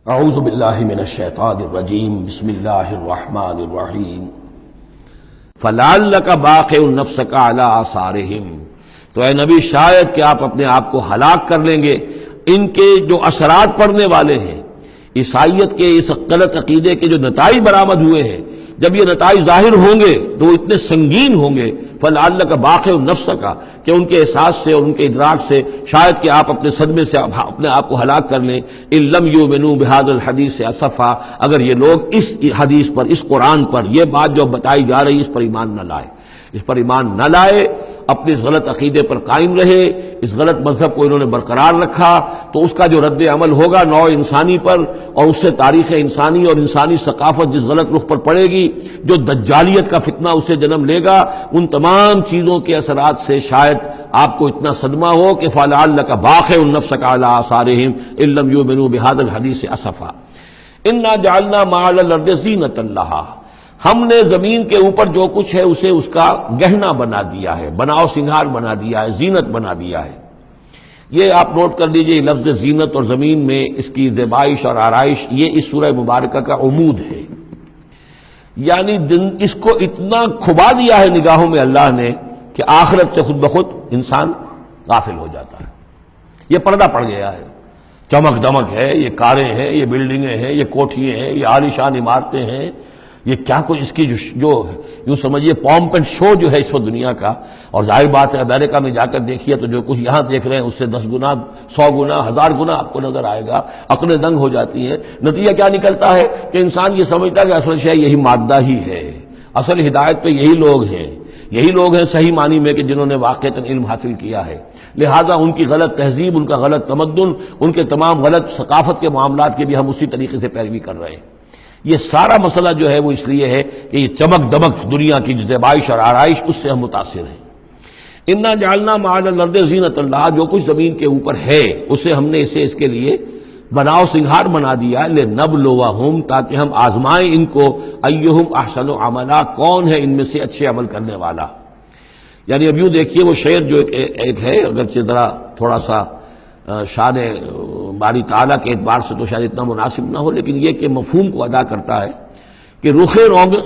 اعوذ باللہ من الشیطان الرجیم بسم اللہ الرحمن الرحیم فلعلک باخع نفسک علی آثارہم، تو اے نبی شاید کہ آپ اپنے آپ کو ہلاک کر لیں گے ان کے جو اثرات پڑنے والے ہیں، عیسائیت کے اس غلط عقیدے کے جو نتائج برآمد ہوئے ہیں، جب یہ نتائج ظاہر ہوں گے تو وہ اتنے سنگین ہوں گے، فلعلک باخع نفسک، کہ ان کے احساس سے اور ان کے ادراک سے شاید کہ آپ اپنے صدمے سے اپنے آپ کو ہلاک کر لیں۔ ان لم یؤمنوا بہذا الحدیث اسفا، اگر یہ لوگ اس حدیث پر، اس قرآن پر، یہ بات جو بتائی جا رہی ہے اس پر ایمان نہ لائے، اس پر ایمان نہ لائے، اپنے اس غلط عقیدے پر قائم رہے، اس غلط مذہب کو انہوں نے برقرار رکھا، تو اس کا جو رد عمل ہوگا نوع انسانی پر، اور اس سے تاریخ انسانی اور انسانی ثقافت جس غلط رخ پر پڑے گی، جو دجالیت کا فتنہ اسے جنم لے گا، ان تمام چیزوں کے اثرات سے شاید آپ کو اتنا صدمہ ہو کہ فلعلک باخع نفسک علی آثارہم ان لم یؤمنوا بہذا الحدیث اسفا انا جعلنا ما علی الارض زینۃ لہا، ہم نے زمین کے اوپر جو کچھ ہے اسے اس کا گہنا بنا دیا ہے، بناؤ سنگھار بنا دیا ہے، زینت بنا دیا ہے۔ یہ آپ نوٹ کر لیجئے، لفظ زینت اور زمین میں اس کی زیبائش اور آرائش، یہ اس سورہ مبارکہ کا عمود ہے، یعنی اس کو اتنا کھبا دیا ہے نگاہوں میں اللہ نے کہ آخرت سے خود بخود انسان غافل ہو جاتا ہے۔ یہ پردہ پڑ گیا ہے، چمک دمک ہے، یہ کاریں ہیں، یہ بلڈنگیں ہیں، یہ کوٹھیاں ہیں، یہ عالیشان عمارتیں ہیں، یہ کیا کچھ اس کی جو یوں سمجھیے پومپ اینڈ شو جو ہے اس وقت دنیا کا، اور ظاہر بات ہے امریکہ میں جا کر دیکھیے تو جو کچھ یہاں دیکھ رہے ہیں اس سے 10 گنا 100 گنا 1000 گنا آپ کو نظر آئے گا، عقلیں دنگ ہو جاتی ہیں۔ نتیجہ کیا نکلتا ہے کہ انسان یہ سمجھتا ہے کہ اصل شے یہی مادہ ہی ہے، اصل ہدایت پہ یہی لوگ ہیں، یہی لوگ ہیں صحیح معنی میں کہ جنہوں نے واقعتاً علم حاصل کیا ہے، لہذا ان کی غلط تہذیب، ان کا غلط تمدن، ان کے تمام غلط ثقافت کے معاملات کی بھی ہم اسی طریقے سے پیروی کر رہے ہیں۔ یہ سارا مسئلہ جو ہے وہ اس لیے ہے کہ یہ چمک دمک دنیا کی زیبائش اور آرائش، اس سے ہم متاثر ہیں۔ انا جعلنا ما علی الارض زینۃ لہا، جو کچھ زمین کے اوپر ہے اسے ہم نے اس کے لیے بناؤ سنگھار بنا دیا، لنبلوہم، تاکہ ہم آزمائیں ان کو، ایہم احسن عملا، کون ہے ان میں سے اچھے عمل کرنے والا۔ یعنی اب یوں دیکھیے وہ شعر جو ایک ہے، اگرچہ ذرا تھوڑا سا شان باری تعالیٰ کے اعتبار سے تو شاید اتنا مناسب نہ ہو، لیکن یہ کہ مفہوم کو ادا کرتا ہے کہ رخ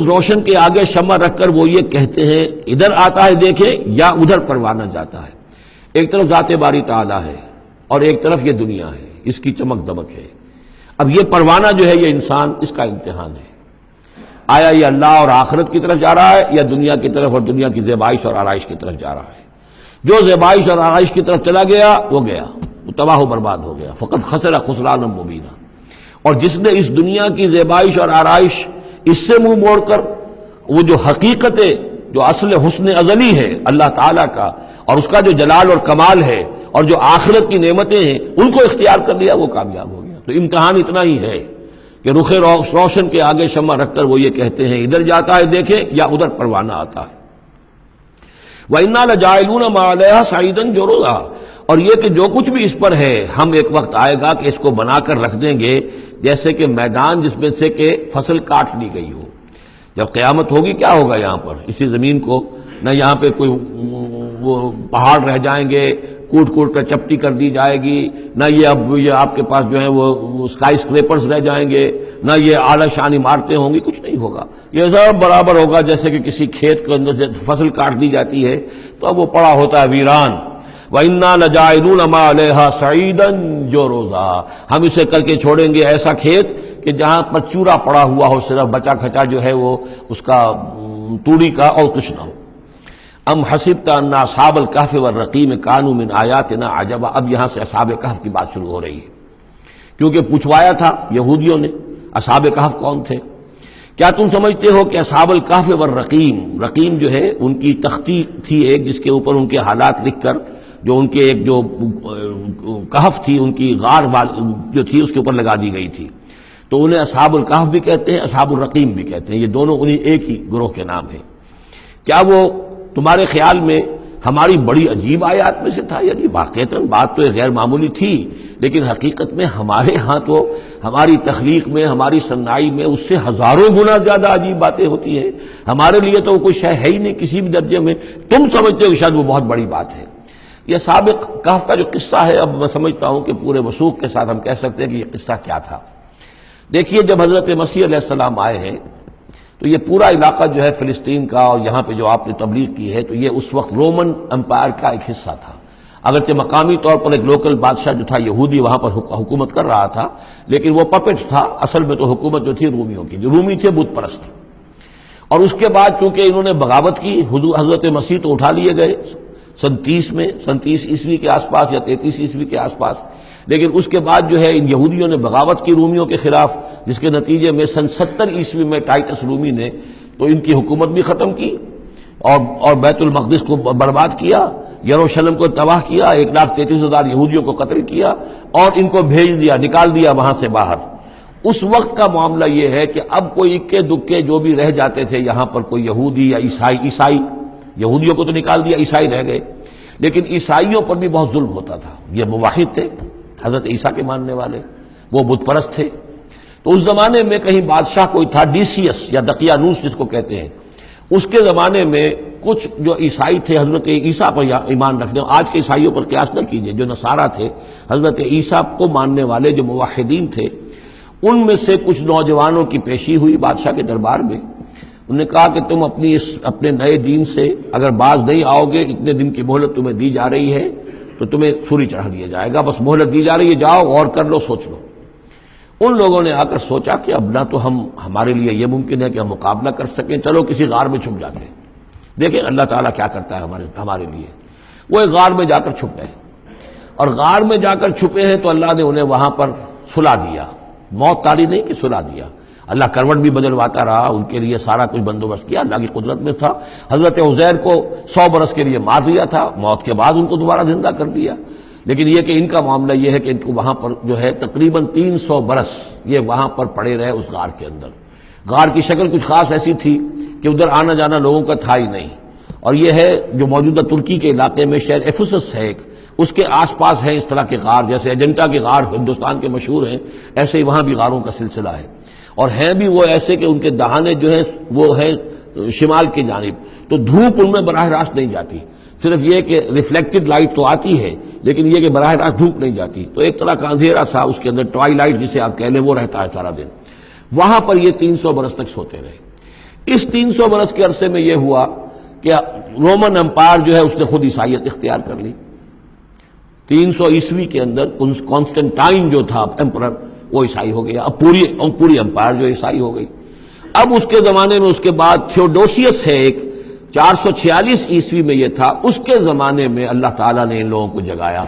روشن کے آگے شمع رکھ کر وہ یہ کہتے ہیں ادھر آتا ہے دیکھیں یا ادھر پروانہ جاتا ہے۔ ایک طرف ذات باری تعالیٰ ہے اور ایک طرف یہ دنیا ہے، اس کی چمک دمک ہے۔ اب یہ پروانہ جو ہے یہ انسان، اس کا امتحان ہے، آیا یہ اللہ اور آخرت کی طرف جا رہا ہے یا دنیا کی طرف اور دنیا کی زیبائش اور آرائش کی طرف جا رہا ہے۔ جو زیبائش اور آرائش کی طرف چلا گیا وہ گیا، وہ تباہ و برباد ہو گیا، فقط خسر خسرانا مبینا۔ اور جس نے اس دنیا کی زیبائش اور آرائش اس سے منہ موڑ کر وہ جو حقیقت جو اصل حسن ازلی ہے اللہ تعالیٰ کا، اور اس کا جو جلال اور کمال ہے، اور جو آخرت کی نعمتیں ہیں ان کو اختیار کر لیا، وہ کامیاب ہو گیا۔ تو امتحان اتنا ہی ہے کہ رخ روشن کے آگے شمع رکھ کر وہ یہ کہتے ہیں ادھر جاتا ہے دیکھیں یا ادھر پروانہ آتا ہے۔ وَإِنَّا لَجَاعِلُونَ مَا عَلَيْهَا صَعِيدًا جُرُزًا، اور یہ کہ جو کچھ بھی اس پر ہے ہم ایک وقت آئے گا کہ اس کو بنا کر رکھ دیں گے جیسے کہ میدان جس میں سے کہ فصل کاٹ لی گئی ہو۔ جب قیامت ہوگی کیا ہوگا یہاں پر، اسی زمین کو نہ یہاں پہ کوئی وہ پہاڑ رہ جائیں گے، کوٹ کوٹ کر چپٹی کر دی جائے گی، نہ یہ آپ کے پاس جو ہے وہ اسکائی اسکریپرز رہ جائیں گے، نہ یہ اعلیٰ شان عمارتیں ہوں گی، کچھ نہیں ہوگا۔ یہ سب برابر ہوگا جیسے کہ کسی کھیت کے اندر سے فصل کاٹ دی جاتی ہے تو اب وہ پڑا ہوتا ہے ویران۔ وَإِنَّا لَجَاعِلُونَ مَا عَلَيْهَا صَعِيدًا جُرُزًا، ہم اسے کر کے چھوڑیں گے ایسا کھیت کہ جہاں پر چورا پڑا ہوا ہو، صرف بچا کھچا جو ہے وہ اس کا توڑی کا، اور کچھ نہ ہو۔ ام حسبت ان اصحاب الکہف والرقیم کانوا من آیاتنا عجبا، اب یہاں سے اصحاب کہف کی بات شروع ہو رہی ہے، کیونکہ پوچھوایا تھا یہودیوں نے اصحاب کہف کون تھے۔ کیا تم سمجھتے ہو کہ اصحاب الکہف والرقیم، رقیم جو ہے ان کی تختی تھی ایک جس کے اوپر ان کے حالات لکھ کر، جو ان کے ایک جو کہف تھی ان کی غار جو تھی اس کے اوپر لگا دی گئی تھی، تو انہیں اصحاب الکہف بھی کہتے ہیں، اصحاب الرقیم بھی کہتے ہیں، یہ دونوں انہیں ایک ہی گروہ کے نام ہیں۔ کیا وہ تمہارے خیال میں ہماری بڑی عجیب آیات میں سے تھا؟ یعنی واقعتاً بات تو غیر معمولی تھی، لیکن حقیقت میں ہمارے ہاں تو ہماری تخلیق میں، ہماری صنائی میں اس سے ہزاروں گنا زیادہ عجیب باتیں ہوتی ہیں۔ ہمارے لیے تو وہ کوئی شے ہے ہی نہیں کسی بھی درجے میں، تم سمجھتے ہو کہ شاید وہ بہت بڑی بات ہے۔ یہ سابق کہف کا جو قصہ ہے، اب میں سمجھتا ہوں کہ پورے وثوق کے ساتھ ہم کہہ سکتے ہیں کہ یہ قصہ کیا تھا۔ دیکھیے جب حضرت مسیح علیہ السلام آئے ہیں تو یہ پورا علاقہ جو ہے فلسطین کا اور یہاں پہ جو آپ نے تبلیغ کی ہے تو یہ اس وقت رومن امپائر کا ایک حصہ تھا. اگرچہ مقامی طور پر ایک لوکل بادشاہ جو تھا یہودی وہاں پر حکومت کر رہا تھا، لیکن وہ پپٹ تھا، اصل میں تو حکومت جو تھی رومیوں کی، جو رومی تھے بت پرست. اور اس کے بعد چونکہ انہوں نے بغاوت کی، حضرت مسیح تو اٹھا لیے گئے سن 30 عیسوی کے آس پاس یا 33 عیسوی کے آس پاس، لیکن اس کے بعد جو ہے ان یہودیوں نے بغاوت کی رومیوں کے خلاف، جس کے نتیجے میں سن 70 عیسوی میں ٹائٹس رومی نے تو ان کی حکومت بھی ختم کی اور بیت المقدس کو برباد کیا، یروشلم کو تباہ کیا، 1,33,000 یہودیوں کو قتل کیا اور ان کو بھیج دیا، نکال دیا وہاں سے باہر. اس وقت کا معاملہ یہ ہے کہ اب کوئی اکے دکے جو بھی رہ جاتے تھے یہاں پر، کوئی یہودی یا عیسائی، یہودیوں کو تو نکال دیا، عیسائی رہ گئے، لیکن عیسائیوں پر بھی بہت ظلم ہوتا تھا. یہ موحد تھے، حضرت عیسیٰ کے ماننے والے، وہ بت پرست تھے. تو اس زمانے میں کہیں بادشاہ کوئی تھا ڈیسیس یا دقیانوس جس کو کہتے ہیں، اس کے زمانے میں کچھ جو عیسائی تھے حضرت عیسیٰ پر ایمان رکھنے، آج کے عیسائیوں پر قیاس نہ کیجئے، جو نصارہ تھے حضرت عیسیٰ کو ماننے والے جو موحدین تھے، ان میں سے کچھ نوجوانوں کی پیشی ہوئی بادشاہ کے دربار میں. انہوں نے کہا کہ تم اپنے نئے دین سے اگر باز نہیں آؤ گے، اتنے دن کی مہلت تمہیں دی جا رہی ہے تو تمہیں سولی چڑھا دیا جائے گا، بس مہلت دی جا رہی ہے، جاؤ غور کر لو، سوچ لو. ان لوگوں نے آ کر سوچا کہ اب نہ تو ہمارے لیے یہ ممکن ہے کہ ہم مقابلہ کر سکیں، چلو کسی غار میں چھپ جاتے ہیں، دیکھیں اللہ تعالیٰ کیا کرتا ہے ہمارے لیے. وہ ایک غار میں جا کر چھپ گئے، اور غار میں جا کر چھپے ہیں تو اللہ نے انہیں وہاں پر سلا دیا، موت تاری نہیں کہ سلا دیا. اللہ کروٹ بھی بدلواتا رہا، ان کے لیے سارا کچھ بندوبست کیا، اللہ کی قدرت میں تھا. حضرت عزیر کو 100 برس کے لیے مار دیا تھا، موت کے بعد ان کو دوبارہ زندہ کر دیا. لیکن یہ کہ ان کا معاملہ یہ ہے کہ ان کو وہاں پر جو ہے تقریباً 300 برس یہ وہاں پر پڑے رہے اس غار کے اندر. غار کی شکل کچھ خاص ایسی تھی کہ ادھر آنا جانا لوگوں کا تھا ہی نہیں. اور یہ ہے جو موجودہ ترکی کے علاقے میں شہر ایفسس ہے ایک، اس کے آس پاس ہیں اس طرح کے غار، جیسے ایجنٹا کے غار ہندوستان کے مشہور ہیں، ایسے ہی وہاں بھی غاروں کا سلسلہ ہے. اور ہیں بھی وہ ایسے کہ ان کے دہانے جو ہیں وہ ہیں شمال کی جانب، تو دھوپ ان میں براہ راست نہیں جاتی، صرف یہ کہ ریفلیکٹڈ لائٹ تو آتی ہے لیکن یہ کہ براہ راست دھوپ نہیں جاتی. تو ایک طرح کا اندھیرا سا اس کے اندر، ٹوائی لائٹ جسے آپ کہہ لیں، وہ رہتا ہے سارا دن. وہاں پر یہ 300 برس تک سوتے رہے. اس 300 برس کے عرصے میں یہ ہوا کہ رومن امپائر جو ہے اس نے خود عیسائیت اختیار کر لی. 300 عیسوی کے اندر کانسٹنٹائن جو تھا ایمپرر، وہ عیسائی ہو گیا. اب پوری امپائر جو عیسائی ہو گئی. اب اس کے زمانے میں اس کے بعد تھیوڈوسیس ہے ایک، 446 عیسوی میں یہ تھا، اس کے زمانے میں اللہ تعالیٰ نے ان لوگوں کو جگایا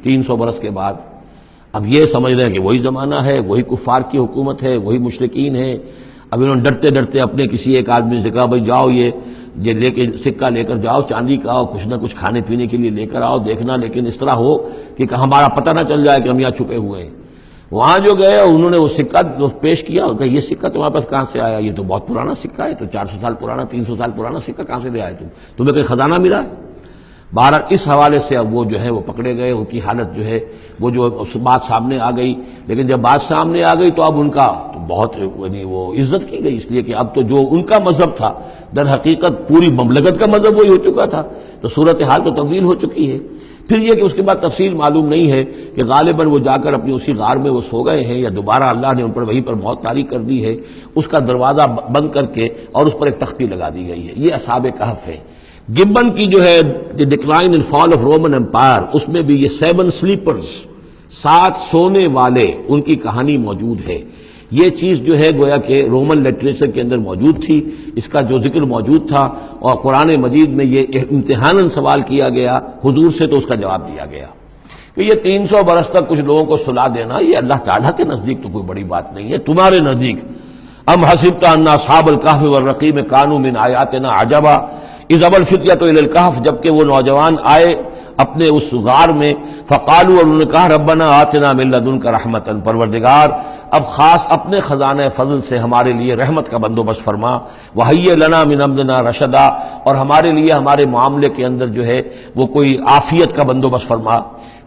300 برس کے بعد. اب یہ سمجھ رہے ہیں کہ وہی زمانہ ہے، وہی کفار کی حکومت ہے، وہی مشرکین ہیں. اب انہوں نے ڈرتے ڈرتے اپنے کسی ایک آدمی سے کہا بھائی جاؤ یہ لے کے سکہ لے کر جاؤ، چاندی کا آؤ، کچھ نہ کچھ کھانے پینے کے لیے لے کر آؤ، دیکھنا لیکن اس طرح ہو کہ ہمارا پتہ نہ چل جائے کہ ہم یہاں چھپے ہوئے ہیں. وہاں جو گئے انہوں نے وہ سکہ پیش کیا اور کہا یہ سکہ تمہارے پاس کہاں سے آیا؟ یہ تو بہت پرانا سکہ ہے، تو 400 سال پرانا، 300 سال پرانا سکہ کہاں سے لے آئے تمہیں کوئی خزانہ ملا؟ بہرحال اس حوالے سے اب وہ جو ہے وہ پکڑے گئے. ان کی حالت جو ہے وہ جو بات سامنے آ گئی، لیکن جب بات سامنے آ گئی تو اب ان کا تو بہت یعنی وہ عزت کی گئی، اس لیے کہ اب تو جو ان کا مذہب تھا در حقیقت پوری مملکت کا مذہب وہی ہو چکا تھا، تو صورتحال تو تبدیل ہو چکی ہے. پھر یہ کہ اس کے بعد تفصیل معلوم نہیں ہے کہ غالباً وہ جا کر اپنی اسی غار میں وہ سو گئے ہیں یا دوبارہ اللہ نے ان پر وہیں پر موت طاری کر دی ہے، اس کا دروازہ بند کر کے اور اس پر ایک تختی لگا دی گئی ہے. یہ اصحاب کہف ہے. گبن کی جو ہے decline and fall of Roman empire, اس میں بھی یہ 7 سلیپرز، 7 سونے والے، ان کی کہانی موجود ہے. یہ چیز جو ہے گویا کہ رومن لٹریچر کے اندر موجود تھی، اس کا جو ذکر موجود تھا، اور قرآن مجید میں یہ امتحاناً سوال کیا گیا حضور سے، تو اس کا جواب دیا گیا کہ یہ 300 برس تک کچھ لوگوں کو سلا دینا یہ اللہ تعالیٰ کے نزدیک تو کوئی بڑی بات نہیں ہے، تمہارے نزدیک. ام حسبت ان اصحاب الکہف والرقیم کانوا من آیاتنا عجبا اذ ابى الفتية الى الكهف، جبکہ وہ نوجوان آئے اپنے اس غار میں، فقالوا، اور انہوں نے کہا ربنا آتنا من لدنک رحمتا، پروردگار اب خاص اپنے خزانہ فضل سے ہمارے لیے رحمت کا بندوبست فرما، وہیئ لنا من امرنا رشدا، اور ہمارے لیے ہمارے معاملے کے اندر جو ہے وہ کوئی عافیت کا بندوبست فرما.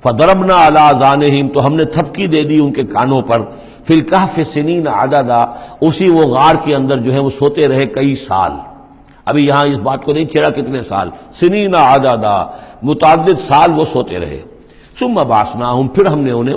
فضربنا علی آذانہم، تو ہم نے تھپکی دے دی ان کے کانوں پر، فی الکہف سنین عددا، اسی وہ غار کے اندر جو ہے وہ سوتے رہے کئی سال. ابھی یہاں اس بات کو نہیں چھیڑا کتنے سال، سنین عددا، متعدد سال وہ سوتے رہے. ثم بعثناہم، پھر ہم نے انہیں